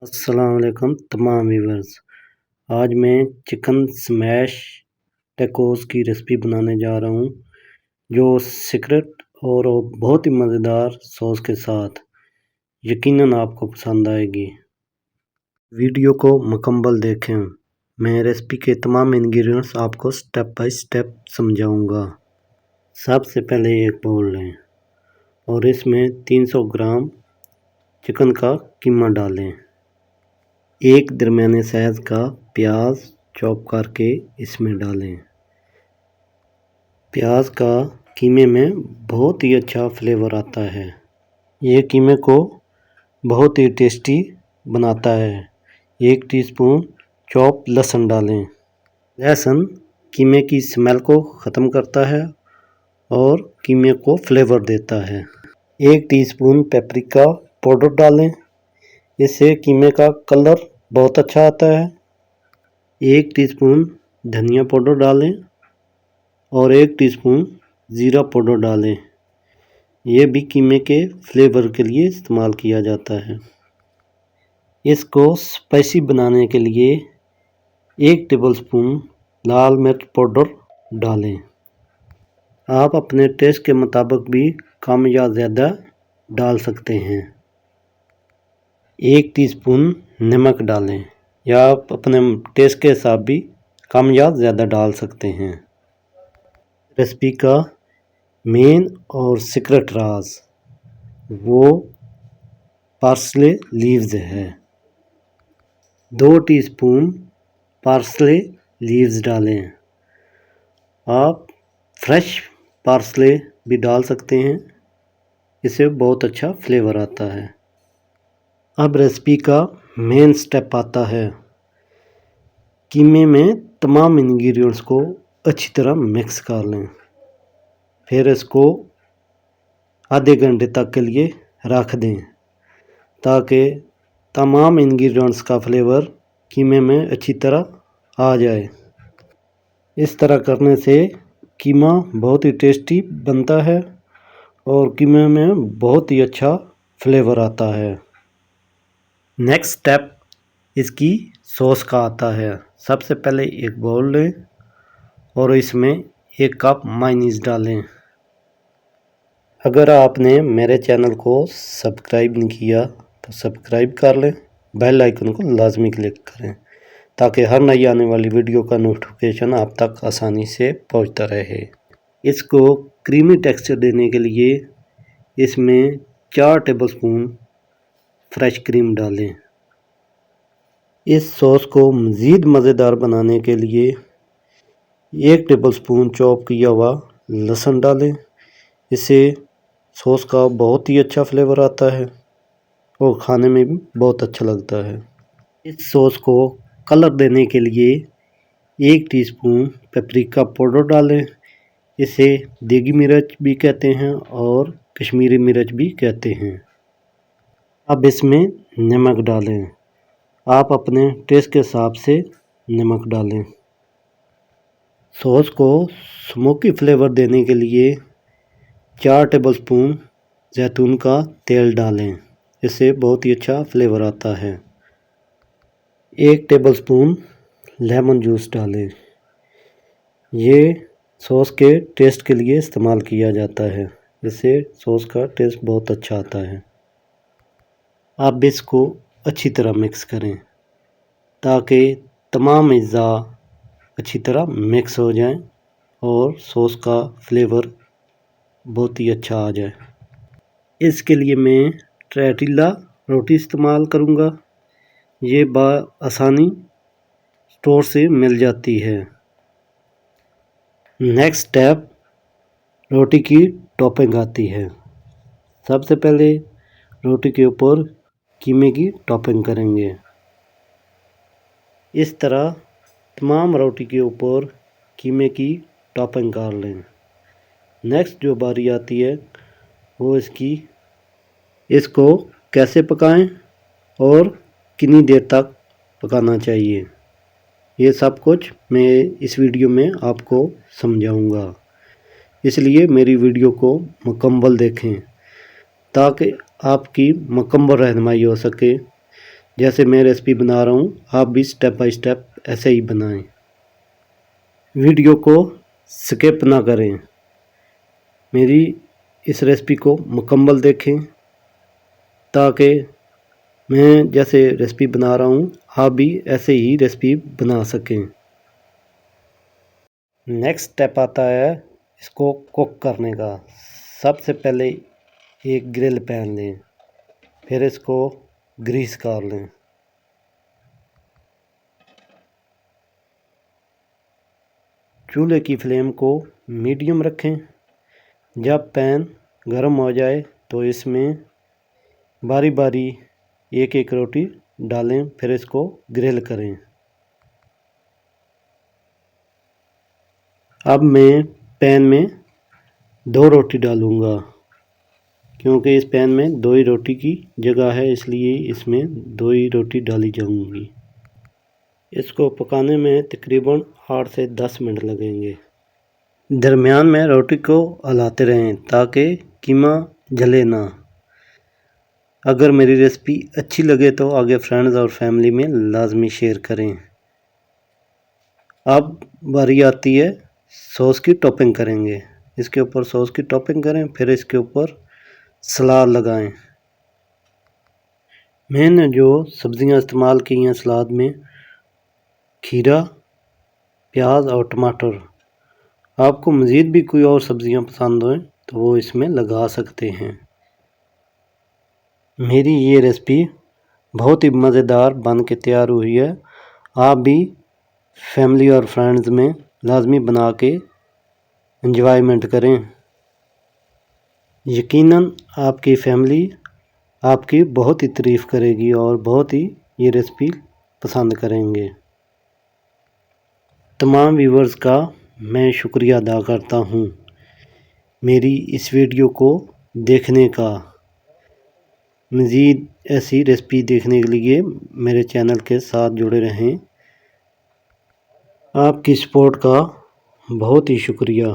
अस्सलाम वालेकुम तमाम व्यूवर्स। आज मैं चिकन स्मैश टैकोस की रेसिपी बनाने जा रहा हूँ, जो सीक्रेट और बहुत ही मज़ेदार सॉस के साथ यकीनन आपको पसंद आएगी। वीडियो को मुकम्मल देखें। मैं रेसिपी के तमाम इंग्रेडिएंट्स आपको स्टेप बाय स्टेप समझाऊंगा। सबसे पहले एक बाउल लें और इसमें 300 ग्राम चिकन का कीमा डालें। एक दरमियाने साइज़ का प्याज चॉप करके इसमें डालें। प्याज का कीमे में बहुत ही अच्छा फ्लेवर आता है। ये कीमे को बहुत ही टेस्टी बनाता है। 1 टीस्पून चॉप लहसुन डालें। लहसुन कीमे की स्मेल को ख़त्म करता है और कीमे को फ्लेवर देता है। 1 टीस्पून पेपरिका पाउडर डालें। इससे कीमे का कलर बहुत अच्छा आता है। 1 टीस्पून धनिया पाउडर डालें और 1 टीस्पून ज़ीरा पाउडर डालें। ये भी कीमे के फ्लेवर के लिए इस्तेमाल किया जाता है। इसको स्पाइसी बनाने के लिए 1 टेबलस्पून लाल मिर्च पाउडर डालें। आप अपने टेस्ट के मुताबिक भी कम या ज़्यादा डाल सकते हैं। 1 टीस्पून नमक डालें, या आप अपने टेस्ट के हिसाब भी कम या ज़्यादा डाल सकते हैं। रेसिपी का मेन और सीक्रेट राज वो पार्सले लीव्स है। 2 टीस्पून पार्सले लीव्स डालें। आप फ्रेश पार्सले भी डाल सकते हैं, इससे बहुत अच्छा फ्लेवर आता है। अब रेसिपी का मेन स्टेप आता है। कीमे में तमाम इंग्रेडिएंट्स को अच्छी तरह मिक्स कर लें। फिर इसको आधे घंटे तक के लिए रख दें, ताकि तमाम इंग्रेडिएंट्स का फ्लेवर कीमे में अच्छी तरह आ जाए। इस तरह करने से कीमा बहुत ही टेस्टी बनता है और कीमे में बहुत ही अच्छा फ्लेवर आता है। नेक्स्ट स्टेप इसकी सॉस का आता है। सबसे पहले एक बाउल लें और इसमें 1 कप मायोनीज़ डालें। अगर आपने मेरे चैनल को सब्सक्राइब नहीं किया तो सब्सक्राइब कर लें, बेल आइकन को लाजमी क्लिक करें, ताकि हर नई आने वाली वीडियो का नोटिफिकेशन आप तक आसानी से पहुंचता रहे। इसको क्रीमी टेक्सचर देने के लिए इसमें 4 टेबलस्पून फ्रेश क्रीम डालें। इस सॉस को मज़ीद मज़ेदार बनाने के लिए 1 टेबलस्पून चॉप किया हुआ लहसुन डालें। इससे सॉस का बहुत ही अच्छा फ्लेवर आता है और खाने में भी बहुत अच्छा लगता है। इस सॉस को कलर देने के लिए 1 टीस्पून पेपरिका पाउडर डालें। इसे देगी मिर्च भी कहते हैं और कश्मीरी मिर्च भी कहते हैं। अब इसमें नमक डालें। आप अपने टेस्ट के हिसाब से नमक डालें। सॉस को स्मोकी फ्लेवर देने के लिए 4 टेबलस्पून जैतून का तेल डालें। इससे बहुत ही अच्छा फ्लेवर आता है। 1 टेबलस्पून लेमन जूस डालें। ये सॉस के टेस्ट के लिए इस्तेमाल किया जाता है, इससे सॉस का टेस्ट बहुत अच्छा आता है। अब इसको अच्छी तरह मिक्स करें, ताकि तमाम अज़्ज़ा अच्छी तरह मिक्स हो जाएं और सॉस का फ्लेवर बहुत ही अच्छा आ जाए। इसके लिए मैं टॉर्टिला रोटी इस्तेमाल करूंगा। ये आसानी स्टोर से मिल जाती है। नेक्स्ट स्टेप रोटी की टॉपिंग आती है। सबसे पहले रोटी के ऊपर कीमे की टॉपिंग करेंगे। इस तरह तमाम रोटी के ऊपर कीमे की टॉपिंग कर लें। नेक्स्ट जो बारी आती है वो इसको कैसे पकाएं और कितनी देर तक पकाना चाहिए, ये सब कुछ मैं इस वीडियो में आपको समझाऊंगा। इसलिए मेरी वीडियो को मुकम्मल देखें, ताकि आपकी मुकम्मल रहनुमाई हो सके जैसे मैं रेसिपी बना रहा हूँ आप भी स्टेप बाय स्टेप ऐसे ही बनाएं। वीडियो को स्किप ना करें, मेरी इस रेसिपी को मुकम्मल देखें ताकि मैं जैसे रेसिपी बना रहा हूँ आप भी ऐसे ही रेसिपी बना सकें। नेक्स्ट स्टेप आता है इसको कुक करने का। सबसे पहले एक ग्रिल पैन लें, फिर इसको ग्रीस कर लें। चूल्हे की फ्लेम को मीडियम रखें। जब पैन गर्म हो जाए तो इसमें बारी बारी एक एक रोटी डालें, फिर इसको ग्रिल करें। अब मैं पैन में 2 रोटी डालूँगा, क्योंकि इस पैन में 2 ही रोटी की जगह है, इसलिए इसमें 2 ही रोटी डाली जाऊंगी। इसको पकाने में तकरीबन 8 से 10 मिनट लगेंगे। दरमियान में रोटी को हिलाते रहें ताकि कीमा जले ना। अगर मेरी रेसिपी अच्छी लगे तो आगे फ्रेंड्स और फैमिली में लाजमी शेयर करें। अब बारी आती है सॉस की टॉपिंग करेंगे। इसके ऊपर सॉस की टॉपिंग करें, फिर इसके ऊपर सलाद लगाएं। मैंने जो सब्जियां इस्तेमाल की हैं सलाद में, खीरा, प्याज और टमाटर। आपको मज़ीद भी कोई और सब्जियां पसंद हों तो वो इसमें लगा सकते हैं। मेरी ये रेसिपी बहुत ही मज़ेदार बन के तैयार हुई है। आप भी फैमिली और फ्रेंड्स में लाजमी बना के एंजॉयमेंट करें। यकीनन आपकी फैमिली आपकी बहुत ही तारीफ़ करेगी और बहुत ही ये रेसिपी पसंद करेंगे। तमाम व्यूवर्स का मैं शुक्रिया अदा करता हूँ मेरी इस वीडियो को देखने का। मज़ीद ऐसी रेसिपी देखने के लिए मेरे चैनल के साथ जुड़े रहें। आपकी सपोर्ट का बहुत ही शुक्रिया।